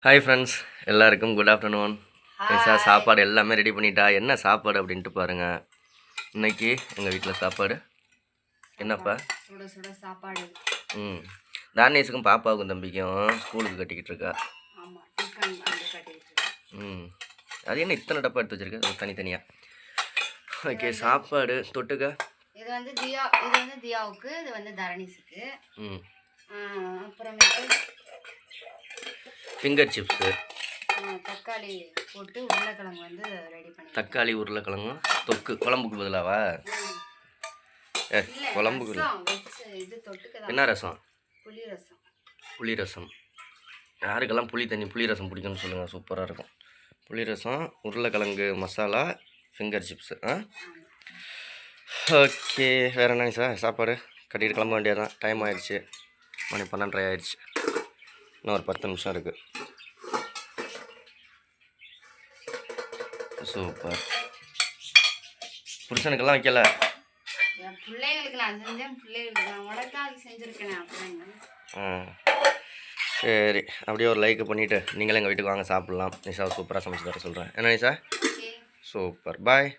Hi friends, எல்லாருக்கும் good afternoon. Nisha hi. சாப்பாடு எல்லாமே ரெடி பண்ணிட்டா. என்ன சாப்பாடு அப்படின்ட்டு பாருங்கள். இன்னைக்கு எங்கள் வீட்டில் சாப்பாடு என்னப்பா? சுட சுட சாப்பாடு. தானியஸுக்கும் பாப்பாவுக்கும் தம்பிக்கும் ஸ்கூலுக்கு கட்டிக்கிட்டு இருக்கா. ஆமாம், டிஃபன் கட்டிக்கிட்டு இருக்கா. அது என்ன இத்தனை டப்பா எடுத்து வச்சிருக்கு தனித்தனியாக? ஓகே, சாப்பாடு தொட்டுக்க. இது வந்து தியாவுக்கு, இது வந்து தரணிஸுக்கு. அப்புறமேட்டு ஃபிங்கர் சிப்ஸு, தக்காளி போட்டு உருளைக்கிழங்கு வந்து ரெடி பண்ணி. தக்காளி உருளைக்கிழங்கும் தொக்கு, குழம்புக்கு பதிலாவா? குழம்புக்கு இது தொட்டுக்க என்ன ரசம்? புளி ரசம். புளி ரசம். யாருக்கெல்லாம் புளி ரசம் பிடிக்கும்னு சொல்லுங்கள், சூப்பராக இருக்கும். புளி ரசம், உருளைக்கிழங்கு மசாலா, ஃபிங்கர் சிப்ஸு. ஓகே, வேறு என்ன சார்? சாப்பாடு கட்டிட்டு கிளம்ப வேண்டியதான். டைம் ஆயிடுச்சு, மணி 12:30 ஆயிடுச்சு. இன்னும் ஒரு 10 நிமிஷம் இருக்குது. சூப்பர். புருஷனுக்கெல்லாம் வைக்கல? என் பிள்ளைங்களுக்கு நான் செஞ்சேன், பிள்ளைங்களுக்கு நான் உனக்காக செஞ்சுருக்கேன். அப்புறம் சரி, அப்படியே ஒரு லைக் பண்ணிவிட்டு நீங்களும் எங்கள் வீட்டுக்கு வாங்க, சாப்பிட்லாம். நிஷா சூப்பராக சமைச்சு தர சொல்கிறேன். என்ன நிஷா? சூப்பர். பாய்.